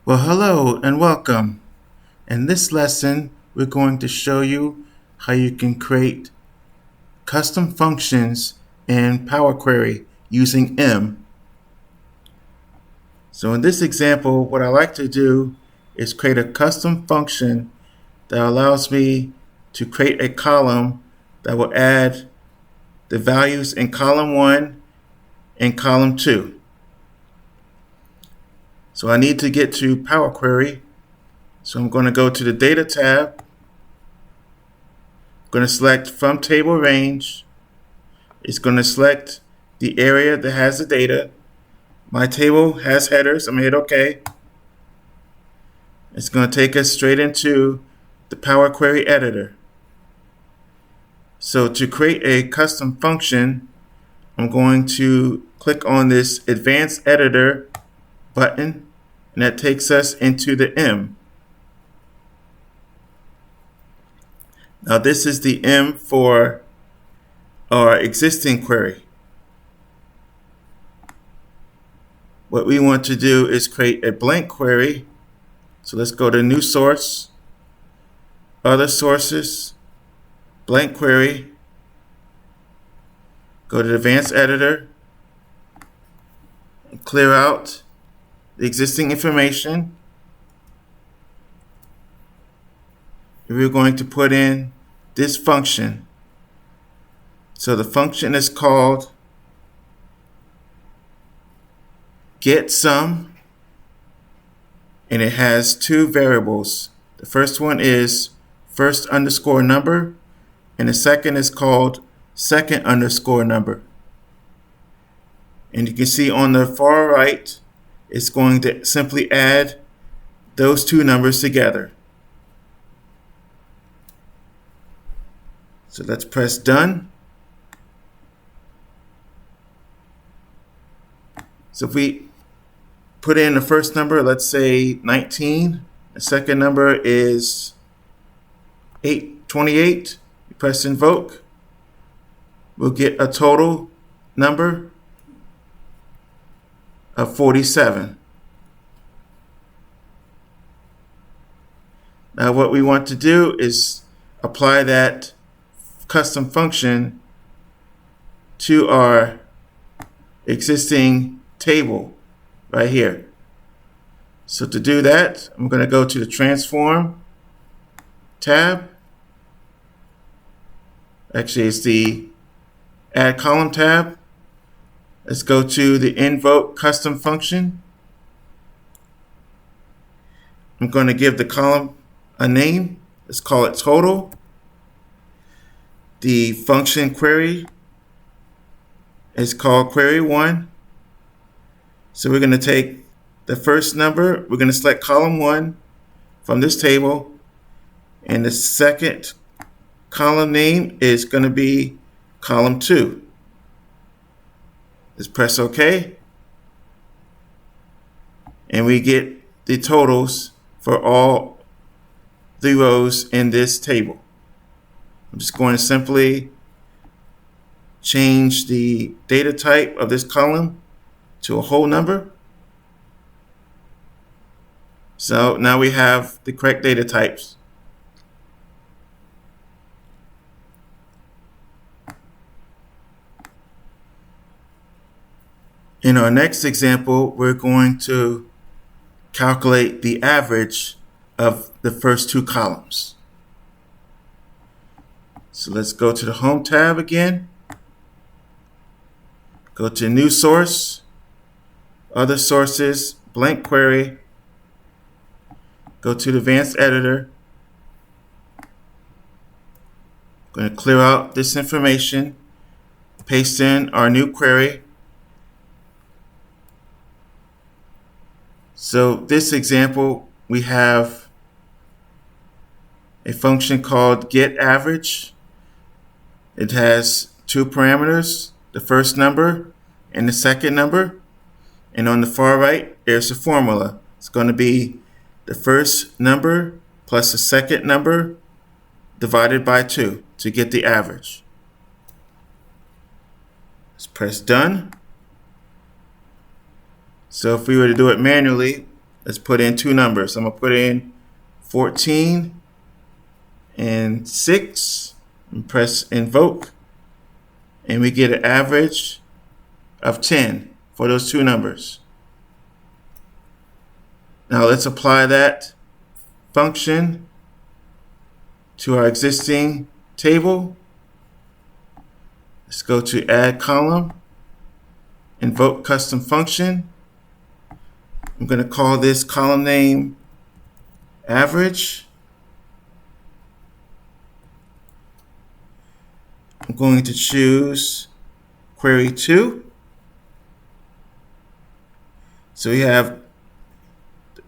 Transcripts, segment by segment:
Well, hello and welcome. In this lesson, we're going to show you how you can create custom functions in Power Query using M. So in this example, what I like to do is create a custom function that allows me to create a column that will add the values in column 1 and column 2. So I need to get to Power Query. So I'm going to go to the Data tab. I'm going to select From Table Range. It's going to select the area that has the data. My table has headers. I'm going to hit OK. It's going to take us straight into the Power Query editor. So to create a custom function, I'm going to click on this Advanced Editor button, and that takes us into the M. Now this is the M for our existing query. What we want to do is create a blank query. So let's go to New Source, Other Sources, Blank Query, go to the Advanced Editor, and clear out the existing information. We're going to put in this function. So the function is called getSum, and it has two variables. The first one is first underscore number, and the second is called second underscore number. And you can see on the far right, it's going to simply add those two numbers together. So let's press done. So if we put in the first number, let's say 19, the second number is 28, you press invoke, we'll get a total number of 47. Now what we want to do is apply that custom function to our existing table right here. So to do that, I'm going to go to the Transform tab. Actually, it's the Add Column tab. Let's go to the Invoke Custom Function. I'm going to give the column a name. Let's call it Total. The function query is called Query1. So we're going to take the first number, we're going to select column 1 from this table, and the second column name is going to be column 2. Let's press OK, and we get the totals for all the rows in this table. I'm just going to simply change the data type of this column to a whole number. So now we have the correct data types. In our next example, we're going to calculate the average of the first two columns. So let's go to the Home tab again. Go to New Source, Other Sources, Blank Query. Go to the Advanced Editor. I'm going to clear out this information, paste in our new query. So this example, we have a function called getAverage. It has two parameters, the first number and the second number. And on the far right, there's a formula. It's going to be the first number plus the second number divided by 2 to get the average. Let's press done. So if we were to do it manually, Let's put in two numbers. I'm going to put in 14 and 6 and press invoke. And we get an average of 10 for those two numbers. Now let's apply that function to our existing table. Let's go to add column, invoke custom function. I'm going to call this column name average. I'm going to choose query 2. So we have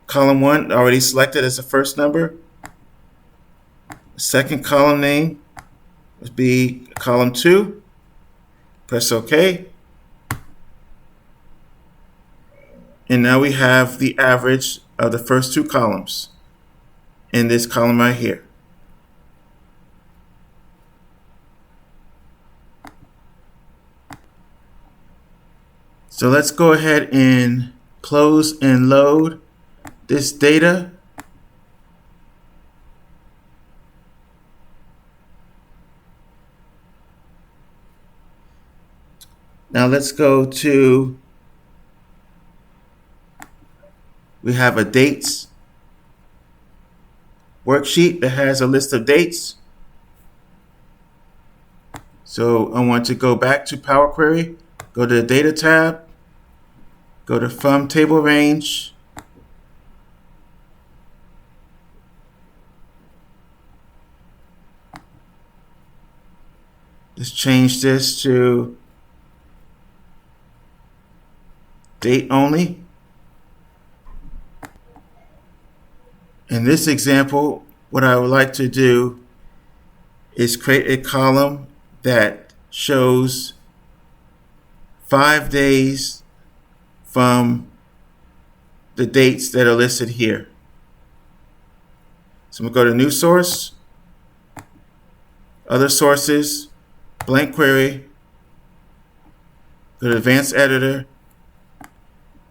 column 1 already selected as the first number. The second column name would be column 2. Press OK. And now we have the average of the first two columns in this column right here. So let's go ahead and close and load this data. Now let's go to, we have a dates worksheet that has a list of dates. So I want to go back to Power Query, go to the Data tab, go to From Table Range, let's change this to date only. In this example, what I would like to do is create a column that shows 5 days from the dates that are listed here. So I'm going to go to New Source, Other Sources, Blank Query, go to Advanced Editor,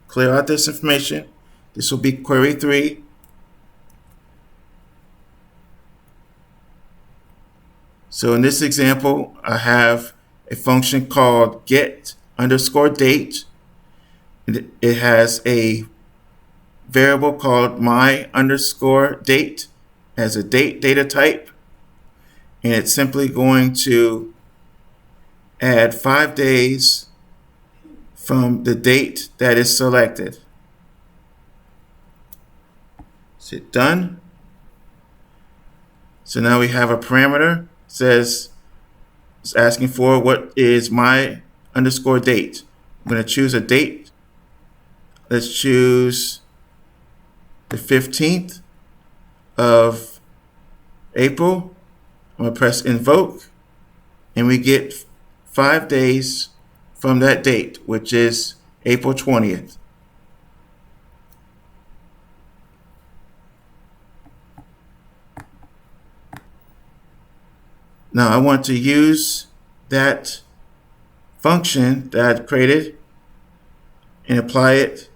clear out this information. This will be query 3. So in this example, I have a function called get_date. It has a variable called my_date as a date data type. And it's simply going to add 5 days from the date that is selected. Is it done? So now we have a parameter. Says it's asking for what is my_date. I'm going to choose a date. Let's choose the 15th of April. I'm going to press invoke, and we get 5 days from that date, which is April 20th. Now I want to use that function that I created and apply it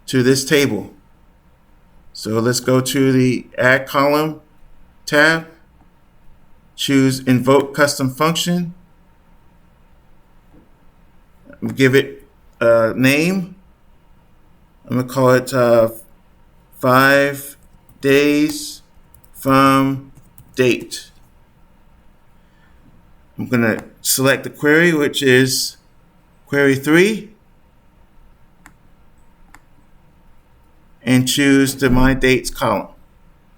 to this table. So let's go to the Add Column tab, choose Invoke Custom Function, give it a name. I'm going to call it 5 days from date. I'm going to select the query, which is query 3, and choose the My Dates column.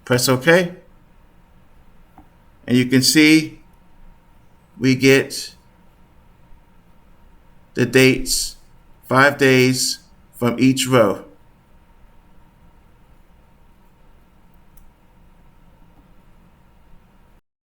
Press OK. And you can see we get the dates 5 days from each row.